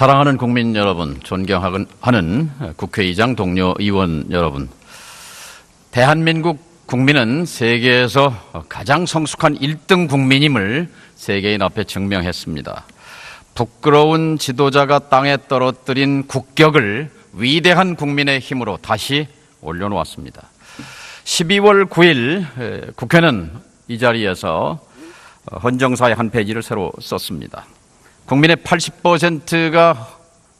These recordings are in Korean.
사랑하는 국민 여러분, 존경하는 국회의장 동료 의원 여러분, 대한민국 국민은 세계에서 가장 성숙한 1등 국민임을 세계인 앞에 증명했습니다. 부끄러운 지도자가 땅에 떨어뜨린 국격을 위대한 국민의 힘으로 다시 올려놓았습니다. 12월 9일 국회는 이 자리에서 헌정사의 한 페이지를 새로 썼습니다. 국민의 80%가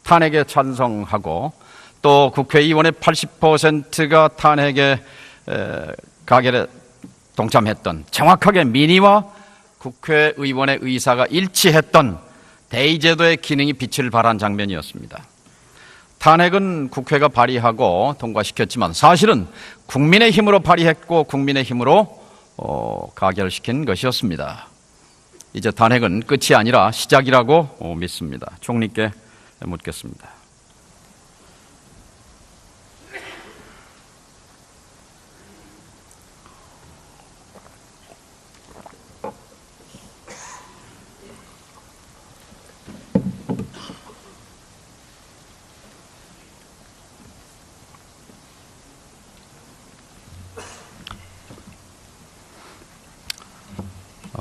탄핵에 찬성하고 또 국회의원의 80%가 탄핵에 가결에 동참했던, 정확하게 민의와 국회의원의 의사가 일치했던 대의제도의 기능이 빛을 발한 장면이었습니다. 탄핵은 국회가 발의하고 통과시켰지만 사실은 국민의 힘으로 발의했고 국민의 힘으로 가결시킨 것이었습니다. 이제 탄핵은 끝이 아니라 시작이라고 믿습니다. 총리께 묻겠습니다.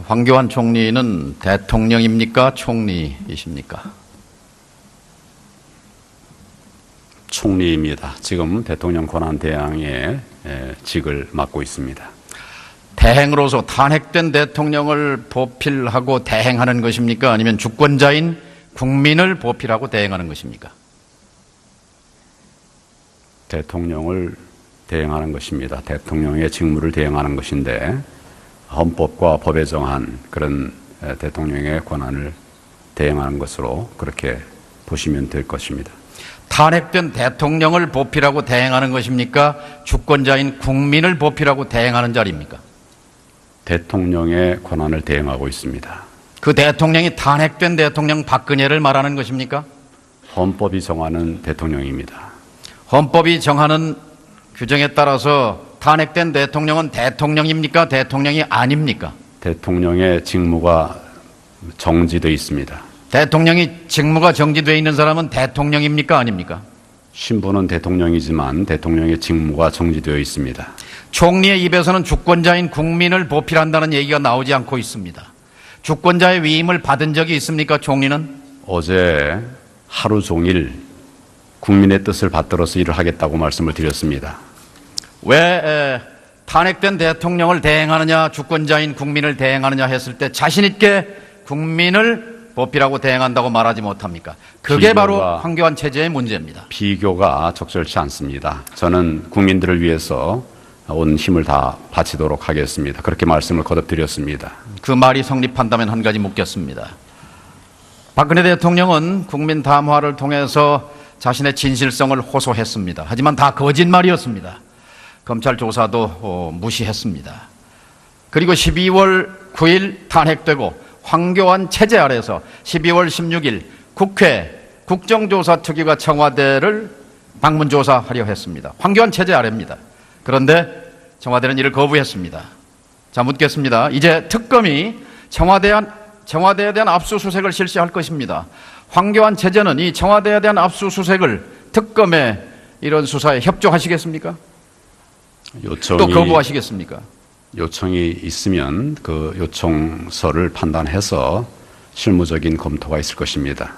황교안 총리는 대통령입니까? 총리이십니까? 총리입니다. 지금 대통령 권한대행의 직을 맡고 있습니다. 대행으로서 탄핵된 대통령을 보필하고 대행하는 것입니까? 아니면 주권자인 국민을 보필하고 대행하는 것입니까? 대통령을 대행하는 것입니다. 대통령의 직무를 대행하는 것인데 헌법과 법에 정한 그런 대통령의 권한을 대행하는 것으로 그렇게 보시면 될 것입니다. 탄핵된 대통령을 보필하고 대행하는 것입니까? 주권자인 국민을 보필하고 대행하는 자리입니까? 대통령의 권한을 대행하고 있습니다. 그 대통령이 탄핵된 대통령 박근혜를 말하는 것입니까? 헌법이 정하는 대통령입니다. 헌법이 정하는 규정에 따라서 탄핵된 대통령은 대통령입니까? 대통령이 아닙니까? 대통령의 직무가 정지되어 있습니다. 대통령이 직무가 정지되어 있는 사람은 대통령입니까? 아닙니까? 신분은 대통령이지만 대통령의 직무가 정지되어 있습니다. 총리의 입에서는 주권자인 국민을 보필한다는 얘기가 나오지 않고 있습니다. 주권자의 위임을 받은 적이 있습니까? 총리는? 어제 하루 종일 국민의 뜻을 받들어서 일을 하겠다고 말씀을 드렸습니다. 왜 탄핵된 대통령을 대행하느냐, 주권자인 국민을 대행하느냐 했을 때 자신 있게 국민을 보필하고 대행한다고 말하지 못합니까? 그게 바로 황교안 체제의 문제입니다. 비교가 적절치 않습니다. 저는 국민들을 위해서 온 힘을 다 바치도록 하겠습니다. 그렇게 말씀을 거듭드렸습니다. 그 말이 성립한다면 한 가지 묻겠습니다. 박근혜 대통령은 국민 담화를 통해서 자신의 진실성을 호소했습니다. 하지만 다 거짓말이었습니다. 검찰 조사도 무시했습니다. 그리고 12월 9일 탄핵되고 황교안 체제 아래서 12월 16일 국회 국정조사특위가 청와대를 방문조사하려 했습니다. 황교안 체제 아래입니다. 그런데 청와대는 이를 거부했습니다. 자, 묻겠습니다. 이제 특검이 청와대에 대한 압수수색을 실시할 것입니다. 황교안 체제는 이 청와대에 대한 압수수색을, 특검의 이런 수사에 협조하시겠습니까? 또 거부하시겠습니까? 요청이 있으면 그 요청서를 판단해서 실무적인 검토가 있을 것입니다.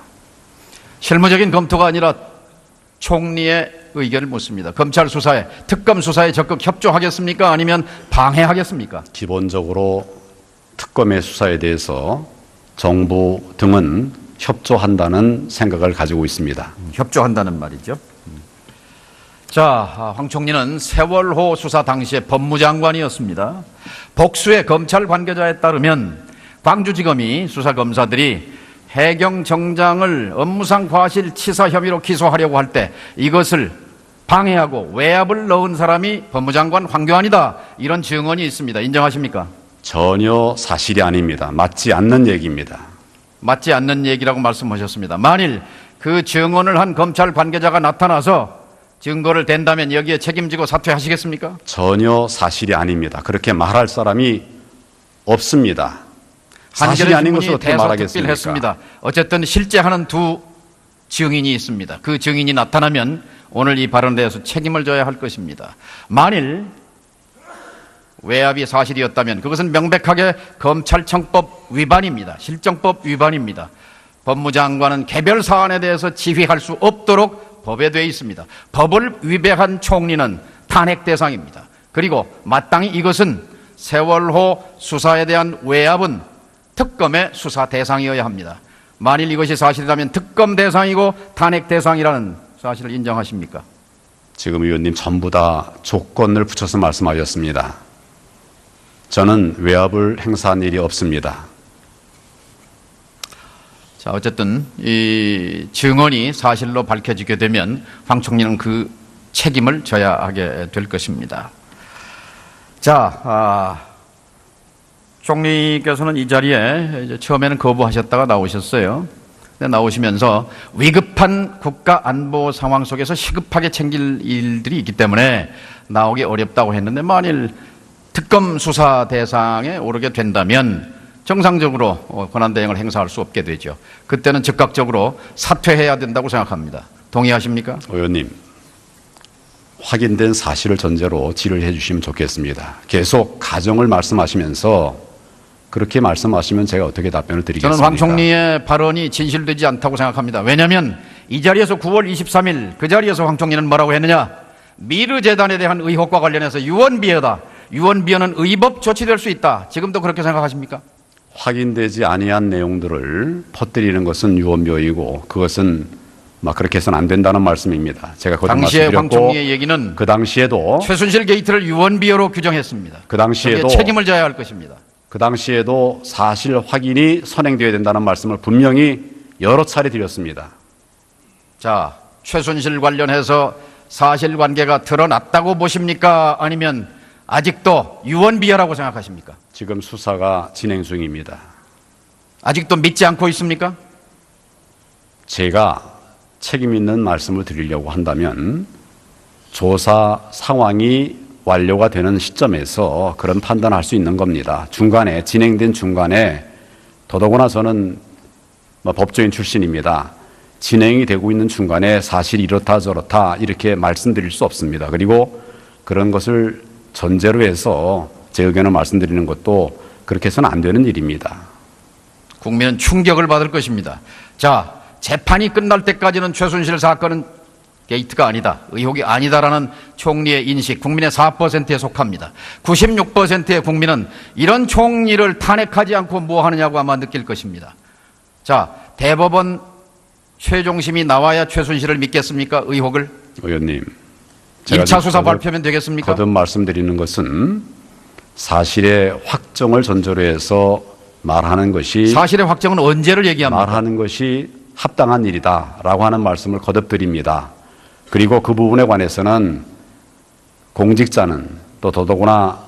실무적인 검토가 아니라 총리의 의견을 묻습니다. 검찰 수사에, 특검 수사에 적극 협조하겠습니까? 아니면 방해하겠습니까? 기본적으로 특검의 수사에 대해서 정부 등은 협조한다는 생각을 가지고 있습니다. 협조한다는 말이죠. 자, 황 총리는 세월호 수사 당시에 법무장관이었습니다. 복수의 검찰 관계자에 따르면 광주지검이 수사검사들이 해경 정장을 업무상 과실치사 혐의로 기소하려고 할 때 이것을 방해하고 외압을 넣은 사람이 법무장관 황교안이다, 이런 증언이 있습니다. 인정하십니까? 전혀 사실이 아닙니다. 맞지 않는 얘기입니다. 맞지 않는 얘기라고 말씀하셨습니다. 만일 그 증언을 한 검찰 관계자가 나타나서 증거를 댄다면 여기에 책임지고 사퇴하시겠습니까? 전혀 사실이 아닙니다. 그렇게 말할 사람이 없습니다. 사실이 아닌 것을 어떻게 말하겠습니까? 했습니다. 어쨌든 실제 하는 두 증인이 있습니다. 그 증인이 나타나면 오늘 이 발언에 대해서 책임을 져야 할 것입니다. 만일 외압이 사실이었다면 그것은 명백하게 검찰청법 위반입니다. 실정법 위반입니다. 법무장관은 개별 사안에 대해서 지휘할 수 없도록 법에 되어 있습니다. 법을 위배한 총리는 탄핵 대상입니다. 그리고 마땅히 이것은 세월호 수사에 대한 외압은 특검의 수사 대상이어야 합니다. 만일 이것이 사실이라면 특검 대상이고 탄핵 대상이라는 사실을 인정하십니까? 지금 의원님 전부 다 조건을 붙여서 말씀하셨습니다. 저는 외압을 행사한 일이 없습니다. 자, 어쨌든 이 증언이 사실로 밝혀지게 되면 황 총리는 그 책임을 져야 하게 될 것입니다. 자, 총리께서는 이 자리에 이제 처음에는 거부하셨다가 나오셨어요. 근데 나오시면서 위급한 국가 안보 상황 속에서 시급하게 챙길 일들이 있기 때문에 나오기 어렵다고 했는데 만일 특검 수사 대상에 오르게 된다면 정상적으로 권한대행을 행사할 수 없게 되죠. 그때는 즉각적으로 사퇴해야 된다고 생각합니다. 동의하십니까? 의원님, 확인된 사실을 전제로 질의해 주시면 좋겠습니다. 계속 가정을 말씀하시면서 그렇게 말씀하시면 제가 어떻게 답변을 드리겠습니까? 저는 황 총리의 발언이 진실되지 않다고 생각합니다. 왜냐하면 이 자리에서 9월 23일 그 자리에서 황 총리는 뭐라고 했느냐? 미르재단에 대한 의혹과 관련해서 유언비어다. 유언비어는 의법 조치될 수 있다. 지금도 그렇게 생각하십니까? 확인되지 아니한 내용들을 퍼뜨리는 것은 유언비어이고 그것은 막 그렇게 해서는 안 된다는 말씀입니다. 제가 거듭 당시에 황 말씀드렸고 총리의 얘기는 그 당시에도 최순실 게이트를 유언비어로 규정했습니다. 그 당시에도 거기에 책임을 져야 할 것입니다. 그 당시에도 사실 확인이 선행되어야 된다는 말씀을 분명히 여러 차례 드렸습니다. 자, 최순실 관련해서 사실관계가 드러났다고 보십니까? 아니면 아직도 유언비어라고 생각하십니까? 지금 수사가 진행 중입니다. 아직도 믿지 않고 있습니까? 제가 책임 있는 말씀을 드리려고 한다면 조사 상황이 완료가 되는 시점에서 그런 판단할 수 있는 겁니다. 중간에 진행된 중간에 더더구나 저는 법조인 출신입니다. 진행이 되고 있는 중간에 사실이 이렇다 저렇다 이렇게 말씀드릴 수 없습니다. 그리고 그런 것을 전제로 해서 제 의견을 말씀드리는 것도 그렇게 해서는 안 되는 일입니다. 국민은 충격을 받을 것입니다. 자, 재판이 끝날 때까지는 최순실 사건은 게이트가 아니다, 의혹이 아니다라는 총리의 인식, 국민의 4%에 속합니다. 96%의 국민은 이런 총리를 탄핵하지 않고 뭐 하느냐고 아마 느낄 것입니다. 자, 대법원 최종심이 나와야 최순실을 믿겠습니까? 의혹을? 의원님, 1차 수사 발표면 되겠습니까? 거듭 말씀드리는 것은 사실의 확정을 전제로 해서 말하는 것이 사실의 확정은 언제를 얘기합니까? 말하는 것이 합당한 일이다라고 하는 말씀을 거듭 드립니다. 그리고 그 부분에 관해서는 공직자는 또 더더구나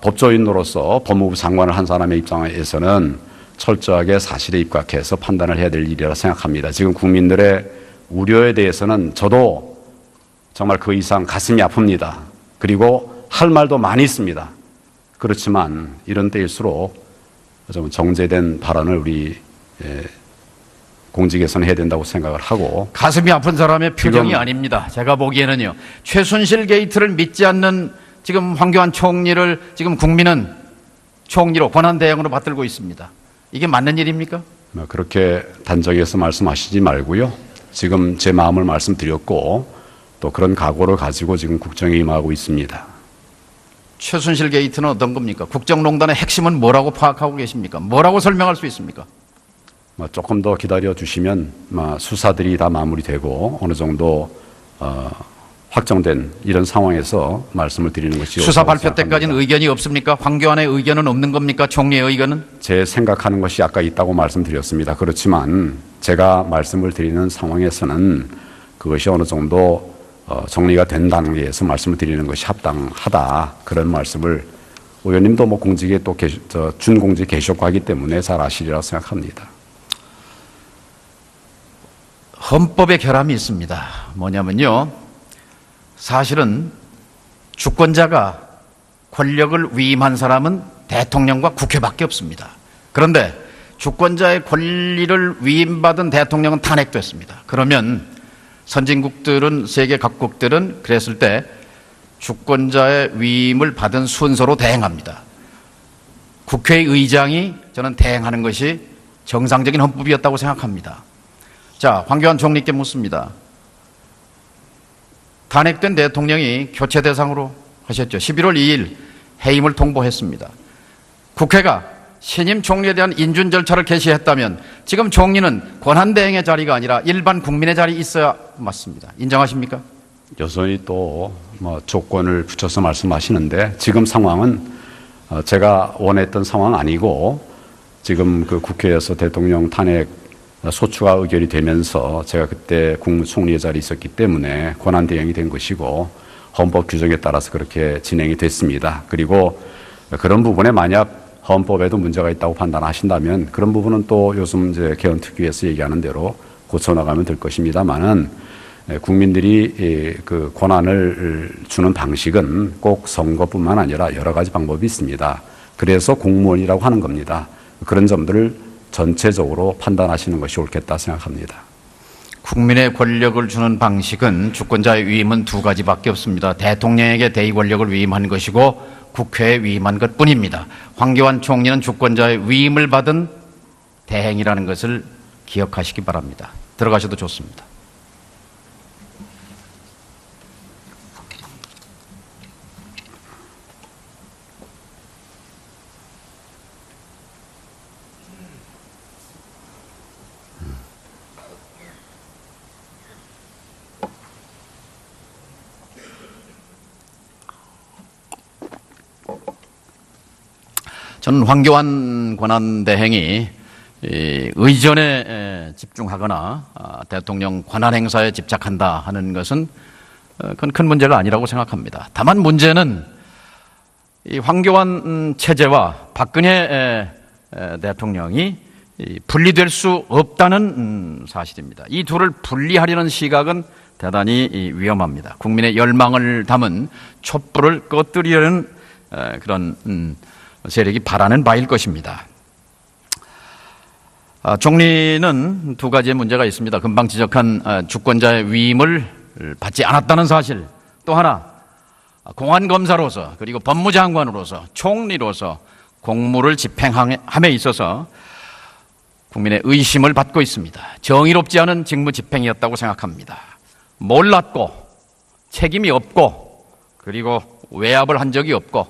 법조인으로서 법무부 장관을 한 사람의 입장에서는 철저하게 사실에 입각해서 판단을 해야 될 일이라 생각합니다. 지금 국민들의 우려에 대해서는 저도 정말 그 이상 가슴이 아픕니다. 그리고 할 말도 많이 있습니다. 그렇지만 이런 때일수록 좀 정제된 발언을 우리 공직에서는 해야 된다고 생각을 하고. 가슴이 아픈 사람의 표정이 아닙니다. 제가 보기에는요. 최순실 게이트를 믿지 않는 지금 황교안 총리를 지금 국민은 총리로 권한대행으로 받들고 있습니다. 이게 맞는 일입니까? 그렇게 단정해서 말씀하시지 말고요. 지금 제 마음을 말씀드렸고 또 그런 각오를 가지고 지금 국정에 임하고 있습니다. 최순실 게이트는 어떤 겁니까? 국정농단의 핵심은 뭐라고 파악하고 계십니까? 뭐라고 설명할 수 있습니까? 조금 더 기다려 주시면 수사들이 다 마무리되고 어느 정도 확정된 이런 상황에서 말씀을 드리는 것이 수사 발표 생각합니다. 때까지는 의견이 없습니까? 황교안의 의견은 없는 겁니까? 총리의 의견은? 제 생각하는 것이 아까 있다고 말씀드렸습니다. 그렇지만 제가 말씀을 드리는 상황에서는 그것이 어느 정도 정리가 된 단계에서 말씀을 드리는 것이 합당하다 그런 말씀을 의원님도 공직에 또 준공직 계셨고 하기 때문에 잘 아시리라고 생각합니다. 헌법에 결함이 있습니다. 뭐냐면요. 사실은 주권자가 권력을 위임한 사람은 대통령과 국회밖에 없습니다. 그런데 주권자의 권리를 위임받은 대통령은 탄핵됐습니다. 그러면 선진국들은, 세계 각국들은 그랬을 때 주권자의 위임을 받은 순서로 대행합니다. 국회의장이 저는 대행하는 것이 정상적인 헌법이었다고 생각합니다. 자, 황교안 총리께 묻습니다. 탄핵된 대통령이 교체 대상으로 하셨죠. 11월 2일 해임을 통보했습니다. 국회가 신임 총리에 대한 인준 절차를 개시했다면 지금 총리는 권한대행의 자리가 아니라 일반 국민의 자리에 있어야 맞습니다. 인정하십니까? 여전히 또 조건을 붙여서 말씀하시는데 지금 상황은 제가 원했던 상황 아니고 지금 그 국회에서 대통령 탄핵 소추가 의결이 되면서 제가 그때 국무총리의 자리에 있었기 때문에 권한대행이 된 것이고 헌법 규정에 따라서 그렇게 진행이 됐습니다. 그리고 그런 부분에 만약 헌법에도 문제가 있다고 판단하신다면 그런 부분은 또 요즘 이제 개헌특위에서 얘기하는 대로 고쳐나가면 될 것입니다만은 국민들이 그 권한을 주는 방식은 꼭 선거뿐만 아니라 여러 가지 방법이 있습니다. 그래서 공무원이라고 하는 겁니다. 그런 점들을 전체적으로 판단하시는 것이 옳겠다 생각합니다. 국민의 권력을 주는 방식은 주권자의 위임은 두 가지밖에 없습니다. 대통령에게 대의 권력을 위임한 것이고 국회에 위임한 것뿐입니다. 황교안 총리는 주권자의 위임을 받은 대행이라는 것을 기억하시기 바랍니다. 들어가셔도 좋습니다. 저는 황교안 권한대행이 의전에 집중하거나 대통령 권한 행사에 집착한다 하는 것은 그건 큰 문제가 아니라고 생각합니다. 다만 문제는 이 황교안 체제와 박근혜 대통령이 분리될 수 없다는 사실입니다. 이 둘을 분리하려는 시각은 대단히 위험합니다. 국민의 열망을 담은 촛불을 꺼뜨리려는 그런 세력이 바라는 바일 것입니다. 총리는 두 가지의 문제가 있습니다. 금방 지적한 주권자의 위임을 받지 않았다는 사실, 또 하나 공안검사로서 그리고 법무장관으로서 총리로서 공무를 집행함에 있어서 국민의 의심을 받고 있습니다. 정의롭지 않은 직무 집행이었다고 생각합니다. 몰랐고 책임이 없고 그리고 외압을 한 적이 없고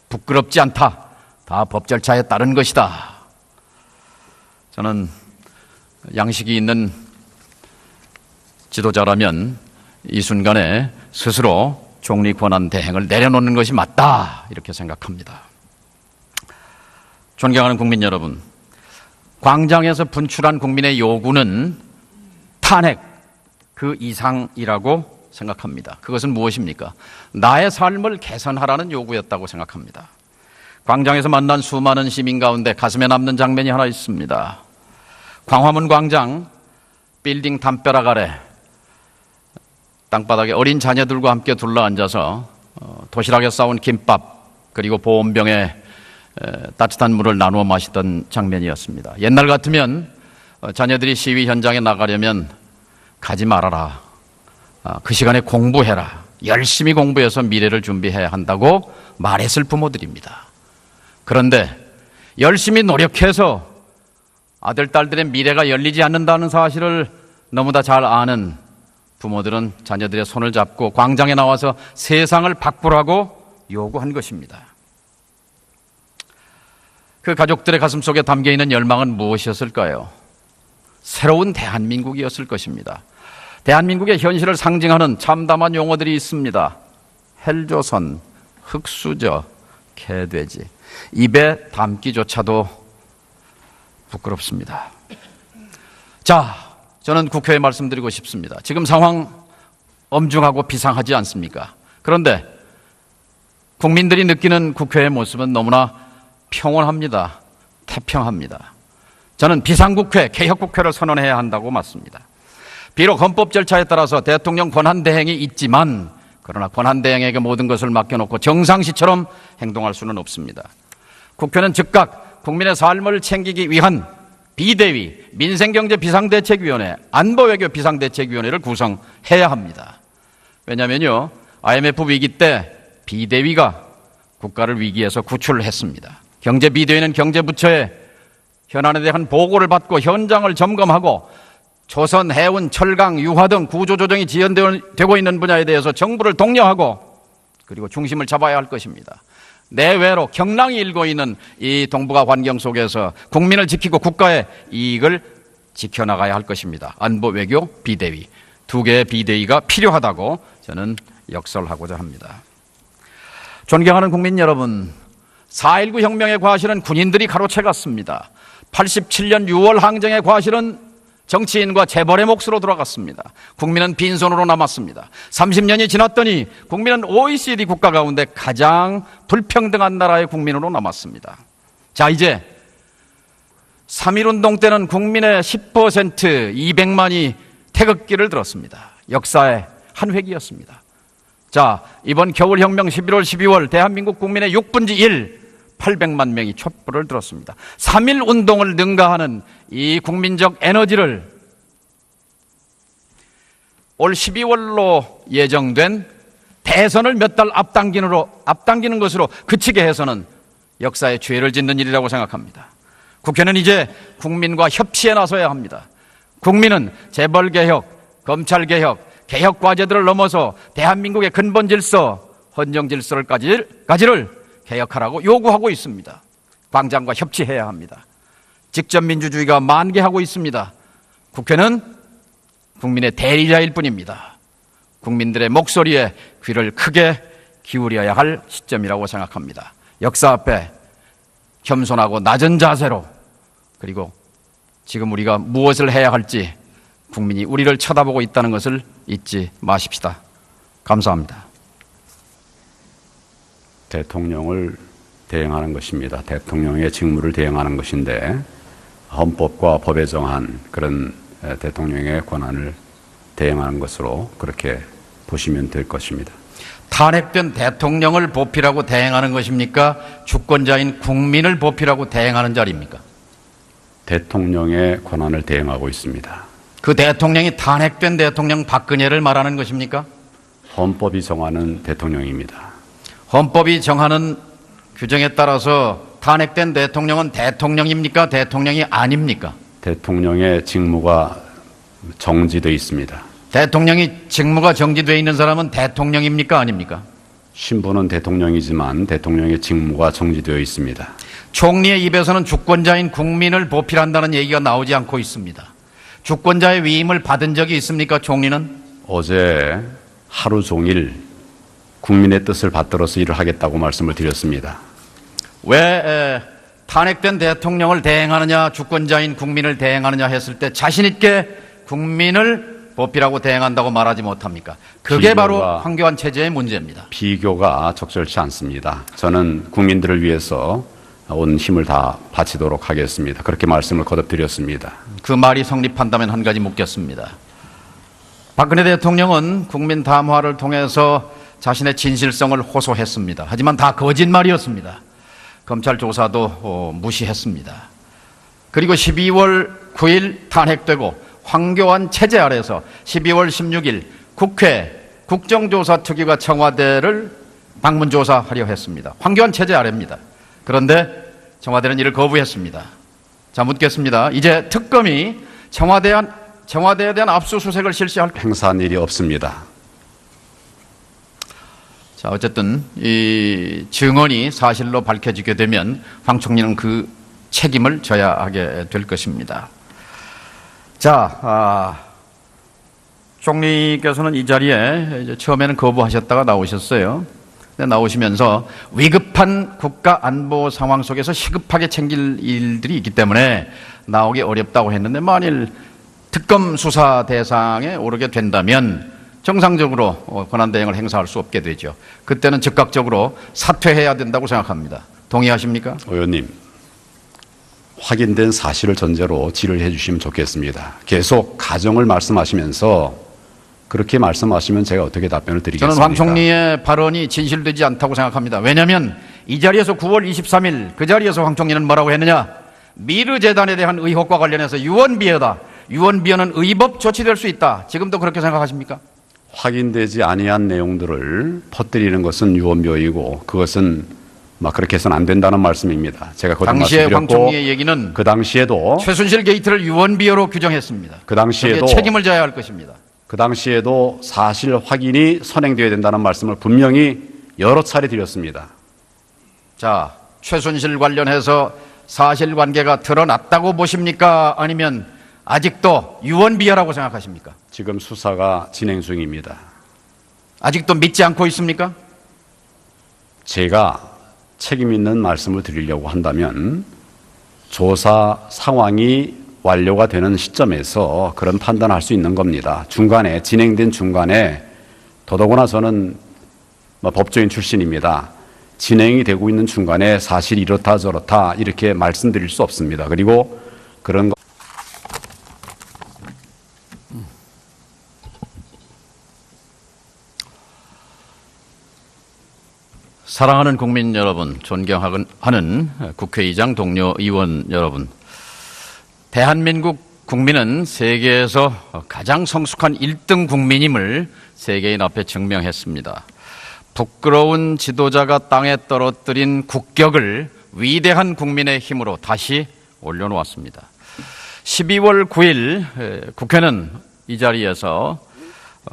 부끄럽지 않다. 다 법 절차에 따른 것이다. 저는 양식이 있는 지도자라면 이 순간에 스스로 총리 권한 대행을 내려놓는 것이 맞다. 이렇게 생각합니다. 존경하는 국민 여러분, 광장에서 분출한 국민의 요구는 탄핵 그 이상이라고 생각합니다. 그것은 무엇입니까? 나의 삶을 개선하라는 요구였다고 생각합니다. 광장에서 만난 수많은 시민 가운데 가슴에 남는 장면이 하나 있습니다. 광화문 광장 빌딩 담벼락 아래 땅바닥에 어린 자녀들과 함께 둘러앉아서 도시락에 싸온 김밥 그리고 보온병에 따뜻한 물을 나누어 마시던 장면이었습니다. 옛날 같으면 자녀들이 시위 현장에 나가려면 가지 말아라. 그 시간에 공부해라. 열심히 공부해서 미래를 준비해야 한다고 말했을 부모들입니다. 그런데 열심히 노력해서 아들, 딸들의 미래가 열리지 않는다는 사실을 너무나 잘 아는 부모들은 자녀들의 손을 잡고 광장에 나와서 세상을 바꾸라고 요구한 것입니다. 그 가족들의 가슴속에 담겨있는 열망은 무엇이었을까요? 새로운 대한민국이었을 것입니다. 대한민국의 현실을 상징하는 참담한 용어들이 있습니다. 헬조선, 흙수저, 개돼지. 입에 담기조차도 부끄럽습니다. 자, 저는 국회에 말씀드리고 싶습니다. 지금 상황 엄중하고 비상하지 않습니까? 그런데 국민들이 느끼는 국회의 모습은 너무나 평온합니다. 태평합니다. 저는 비상국회, 개혁국회를 선언해야 한다고 맞습니다. 비록 헌법 절차에 따라서 대통령 권한대행이 있지만 그러나 권한대행에게 모든 것을 맡겨놓고 정상시처럼 행동할 수는 없습니다. 국회는 즉각 국민의 삶을 챙기기 위한 비대위, 민생경제 비상대책위원회, 안보외교 비상대책위원회를 구성해야 합니다. 왜냐하면요, IMF 위기 때 비대위가 국가를 위기에서 구출했습니다. 경제비대위는 경제부처에 현안에 대한 보고를 받고 현장을 점검하고 조선, 해운, 철강, 유화 등 구조조정이 지연되고 있는 분야에 대해서 정부를 독려하고 그리고 중심을 잡아야 할 것입니다. 내외로 경랑이 일고 있는 이 동북아 환경 속에서 국민을 지키고 국가의 이익을 지켜나가야 할 것입니다. 안보, 외교, 비대위. 두 개의 비대위가 필요하다고 저는 역설하고자 합니다. 존경하는 국민 여러분, 4.19 혁명의 과실은 군인들이 가로채갔습니다. 87년 6월 항쟁의 과실은 정치인과 재벌의 몫으로 돌아갔습니다. 국민은 빈손으로 남았습니다. 30년이 지났더니 국민은 OECD 국가 가운데 가장 불평등한 나라의 국민으로 남았습니다. 자, 이제 3.1운동 때는 국민의 10% 200만이 태극기를 들었습니다. 역사의 한 획이었습니다. 자, 이번 겨울혁명 11월 12월 대한민국 국민의 6분의 1 800만 명이 촛불을 들었습니다. 3.1 운동을 능가하는 이 국민적 에너지를 올 12월로 예정된 대선을 몇 달 앞당기는 것으로 그치게 해서는 역사에 죄를 짓는 일이라고 생각합니다. 국회는 이제 국민과 협치에 나서야 합니다. 국민은 재벌개혁, 검찰개혁, 개혁 과제들을 넘어서 대한민국의 근본 질서, 헌정 질서까지를 개혁하라고 요구하고 있습니다. 광장과 협치해야 합니다. 직접민주주의가 만개하고 있습니다. 국회는 국민의 대리자일 뿐입니다. 국민들의 목소리에 귀를 크게 기울여야 할 시점이라고 생각합니다. 역사 앞에 겸손하고 낮은 자세로, 그리고 지금 우리가 무엇을 해야 할지 국민이 우리를 쳐다보고 있다는 것을 잊지 마십시다. 감사합니다. 대통령을 대행하는 것입니다. 대통령의 직무를 대행하는 것인데 헌법과 법에 정한 그런 대통령의 권한을 대행하는 것으로 그렇게 보시면 될 것입니다. 탄핵된 대통령을 보필하고 대행하는 것입니까? 주권자인 국민을 보필하고 대행하는 자리입니까? 대통령의 권한을 대행하고 있습니다. 그 대통령이 탄핵된 대통령 박근혜를 말하는 것입니까? 헌법이 정하는 대통령입니다. 헌법이 정하는 규정에 따라서 탄핵된 대통령은 대통령입니까? 대통령이 아닙니까? 대통령의 직무가 정지되어 있습니다. 대통령이 직무가 정지되어 있는 사람은 대통령입니까? 아닙니까? 신분은 대통령이지만 대통령의 직무가 정지되어 있습니다. 총리의 입에서는 주권자인 국민을 보필한다는 얘기가 나오지 않고 있습니다. 주권자의 위임을 받은 적이 있습니까? 총리는? 어제 하루 종일 국민의 뜻을 받들어서 일을 하겠다고 말씀을 드렸습니다. 왜 탄핵된 대통령을 대행하느냐, 주권자인 국민을 대행하느냐 했을 때 자신 있게 국민을 보필하고 대행한다고 말하지 못합니까? 그게 바로 황교안 체제의 문제입니다. 비교가 적절치 않습니다. 저는 국민들을 위해서 온 힘을 다 바치도록 하겠습니다. 그렇게 말씀을 거듭드렸습니다. 그 말이 성립한다면 한 가지 묻겠습니다. 박근혜 대통령은 국민 담화를 통해서 자신의 진실성을 호소했습니다. 하지만 다 거짓말이었습니다. 검찰 조사도 무시했습니다. 그리고 12월 9일 탄핵되고 황교안 체제 아래서 12월 16일 국회 국정조사특위가 청와대를 방문조사하려 했습니다. 황교안 체제 아래입니다. 그런데 청와대는 이를 거부했습니다. 자, 묻겠습니다. 이제 특검이 청와대에 대한 압수수색을 실시할 행사한 일이 없습니다. 자, 어쨌든 이 증언이 사실로 밝혀지게 되면 황 총리는 그 책임을 져야 하게 될 것입니다. 자, 총리께서는 이 자리에 이제 처음에는 거부하셨다가 나오셨어요. 근데 나오시면서 위급한 국가 안보 상황 속에서 시급하게 챙길 일들이 있기 때문에 나오기 어렵다고 했는데, 만일 특검 수사 대상에 오르게 된다면 정상적으로 권한대행을 행사할 수 없게 되죠. 그때는 즉각적으로 사퇴해야 된다고 생각합니다. 동의하십니까? 의원님, 확인된 사실을 전제로 질의해 주시면 좋겠습니다. 계속 가정을 말씀하시면서 그렇게 말씀하시면 제가 어떻게 답변을 드리겠습니까? 저는 황 총리의 발언이 진실되지 않다고 생각합니다. 왜냐하면 이 자리에서 9월 23일 그 자리에서 황 총리는 뭐라고 했느냐? 미르재단에 대한 의혹과 관련해서 유언비어다. 유언비어는 의법 조치될 수 있다. 지금도 그렇게 생각하십니까? 확인되지 아니한 내용들을 퍼뜨리는 것은 유언비어이고 그것은 그렇게 해서는 안 된다는 말씀입니다. 제가 거듭 당시에 황 말씀드렸고 총리의 얘기는 그 당시에도 최순실 게이트를 유언비어로 규정했습니다. 그 당시에도 여기에 책임을 져야 할 것입니다. 그 당시에도 사실 확인이 선행되어야 된다는 말씀을 분명히 여러 차례 드렸습니다. 자, 최순실 관련해서 사실관계가 드러났다고 보십니까? 아니면 아직도 유언비어라고 생각하십니까? 지금 수사가 진행 중입니다. 아직도 믿지 않고 있습니까? 제가 책임 있는 말씀을 드리려고 한다면 조사 상황이 완료가 되는 시점에서 그런 판단을 할 수 있는 겁니다. 중간에 진행된 중간에 더더구나 저는 법조인 출신입니다. 진행이 되고 있는 중간에 사실 이렇다 저렇다 이렇게 말씀드릴 수 없습니다. 그리고 그런 거 사랑하는 국민 여러분, 존경하는 국회의장 동료 의원 여러분, 대한민국 국민은 세계에서 가장 성숙한 1등 국민임을 세계인 앞에 증명했습니다. 부끄러운 지도자가 땅에 떨어뜨린 국격을 위대한 국민의 힘으로 다시 올려놓았습니다. 12월 9일 국회는 이 자리에서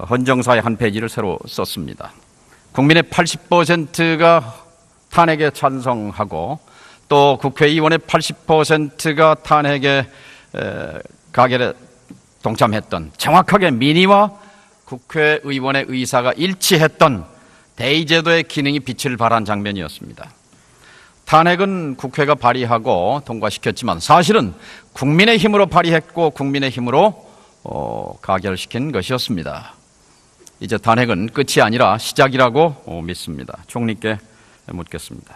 헌정사의 한 페이지를 새로 썼습니다. 국민의 80%가 탄핵에 찬성하고 또 국회의원의 80%가 탄핵에 가결에 동참했던, 정확하게 민의와 국회의원의 의사가 일치했던 대의제도의 기능이 빛을 발한 장면이었습니다. 탄핵은 국회가 발의하고 통과시켰지만 사실은 국민의 힘으로 발의했고 국민의 힘으로 가결시킨 것이었습니다. 이제 탄핵은 끝이 아니라 시작이라고 믿습니다. 총리께 묻겠습니다.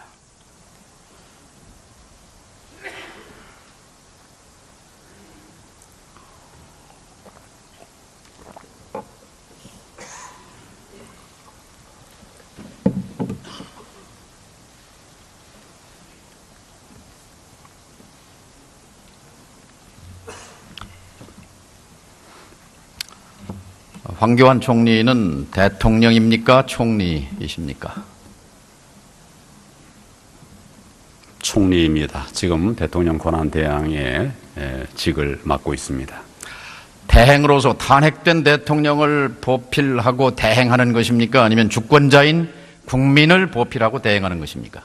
황교안 총리는 대통령입니까? 총리이십니까? 총리입니다. 지금 대통령 권한대행의 직을 맡고 있습니다. 대행으로서 탄핵된 대통령을 보필하고 대행하는 것입니까? 아니면 주권자인 국민을 보필하고 대행하는 것입니까?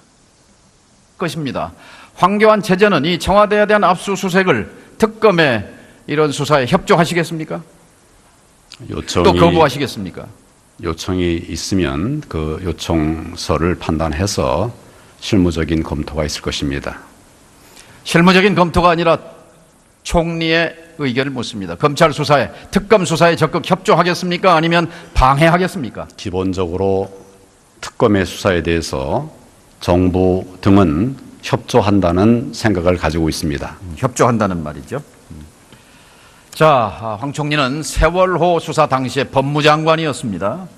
것입니다. 황교안 체제는 이 청와대에 대한 압수수색을, 특검에 이런 수사에 협조하시겠습니까? 또 거부하시겠습니까? 요청이 있으면 그 요청서를 판단해서 실무적인 검토가 있을 것입니다. 실무적인 검토가 아니라 총리의 의견을 묻습니다. 검찰 수사에, 특검 수사에 적극 협조하겠습니까? 아니면 방해하겠습니까? 기본적으로 특검의 수사에 대해서 정부 등은 협조한다는 생각을 가지고 있습니다. 협조한다는 말이죠. 자, 황 총리는 세월호 수사 당시에 법무장관이었습니다.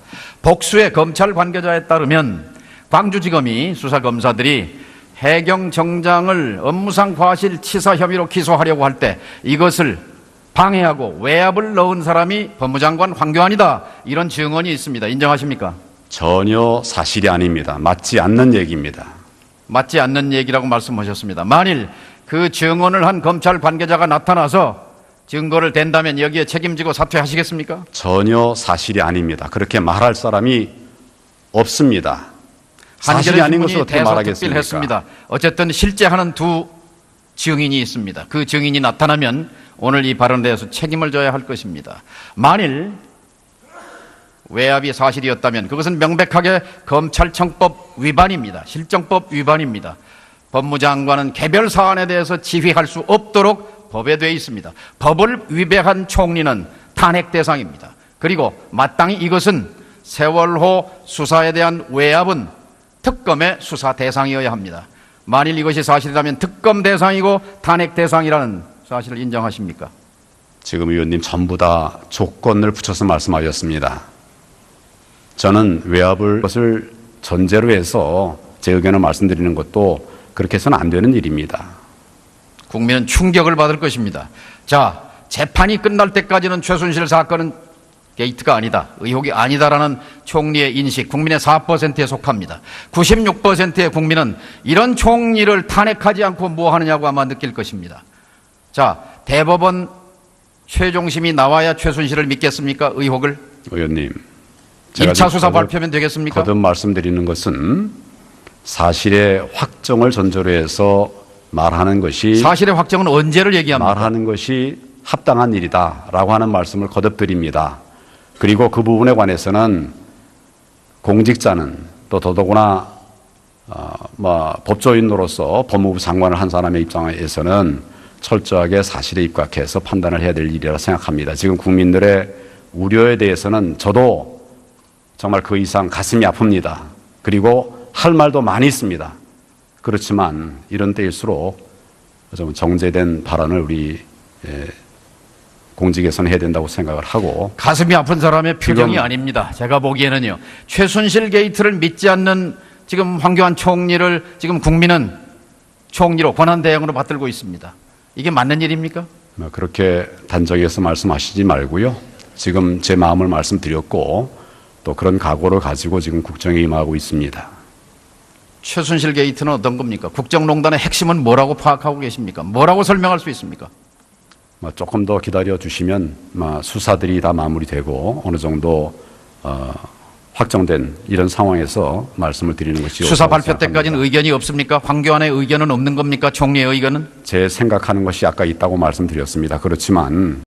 복수의 검찰 관계자에 따르면 광주지검이 수사검사들이 해경 정장을 업무상 과실치사 혐의로 기소하려고 할 때 이것을 방해하고 외압을 넣은 사람이 법무장관 황교안이다, 이런 증언이 있습니다. 인정하십니까? 전혀 사실이 아닙니다. 맞지 않는 얘기입니다. 맞지 않는 얘기라고 말씀하셨습니다. 만일 그 증언을 한 검찰 관계자가 나타나서 증거를 댄다면 여기에 책임지고 사퇴하시겠습니까? 전혀 사실이 아닙니다. 그렇게 말할 사람이 없습니다. 사실이 아닌 것을 어떻게 말하겠습니까? 했습니다. 어쨌든 실제 하는 두 증인이 있습니다. 그 증인이 나타나면 오늘 이 발언에 대해서 책임을 져야 할 것입니다. 만일 외압이 사실이었다면 그것은 명백하게 검찰청법 위반입니다. 실정법 위반입니다. 법무장관은 개별 사안에 대해서 지휘할 수 없도록 법에 되어 있습니다. 법을 위배한 총리는 탄핵 대상입니다. 그리고 마땅히 이것은 세월호 수사에 대한 외압은 특검의 수사 대상이어야 합니다. 만일 이것이 사실이라면 특검 대상이고 탄핵 대상이라는 사실을 인정하십니까? 지금 의원님 전부 다 조건을 붙여서 말씀하셨습니다. 저는 외압을 것을 전제로 해서 제 의견을 말씀드리는 것도 그렇게 해서는 안 되는 일입니다. 국민은 충격을 받을 것입니다. 자, 재판이 끝날 때까지는 최순실 사건은 게이트가 아니다, 의혹이 아니다라는 총리의 인식, 국민의 4%에 속합니다. 96%의 국민은 이런 총리를 탄핵하지 않고 뭐 하느냐고 아마 느낄 것입니다. 자, 대법원 최종심이 나와야 최순실을 믿겠습니까? 의혹을? 의원님, 1차 수사 발표면 되겠습니까? 거듭 말씀드리는 것은 사실의 확정을 전제로 해서 말하는 것이 사실의 확정은 언제를 얘기합니까? 말하는 것이 합당한 일이다라고 하는 말씀을 거듭 드립니다. 그리고 그 부분에 관해서는 공직자는 또 더더구나 법조인으로서 법무부 장관을 한 사람의 입장에서는 철저하게 사실에 입각해서 판단을 해야 될 일이라 생각합니다. 지금 국민들의 우려에 대해서는 저도 정말 그 이상 가슴이 아픕니다. 그리고 할 말도 많이 있습니다. 그렇지만 이런 때일수록 좀 정제된 발언을 우리 공직에서는 해야 된다고 생각을 하고. 가슴이 아픈 사람의 표정이 지금 아닙니다. 제가 보기에는요. 최순실 게이트를 믿지 않는 지금 황교안 총리를 지금 국민은 총리로 권한대행으로 받들고 있습니다. 이게 맞는 일입니까? 그렇게 단정해서 말씀하시지 말고요. 지금 제 마음을 말씀드렸고 또 그런 각오를 가지고 지금 국정에 임하고 있습니다. 최순실 게이트는 어떤 겁니까? 국정농단의 핵심은 뭐라고 파악하고 계십니까? 뭐라고 설명할 수 있습니까? 조금 더 기다려 주시면 수사들이 다 마무리되고 어느 정도 확정된 이런 상황에서 말씀을 드리는 것이 수사 옳다고 발표 생각합니다. 때까지는 의견이 없습니까? 황교안의 의견은 없는 겁니까? 총리의 의견은? 제 생각하는 것이 아까 있다고 말씀드렸습니다. 그렇지만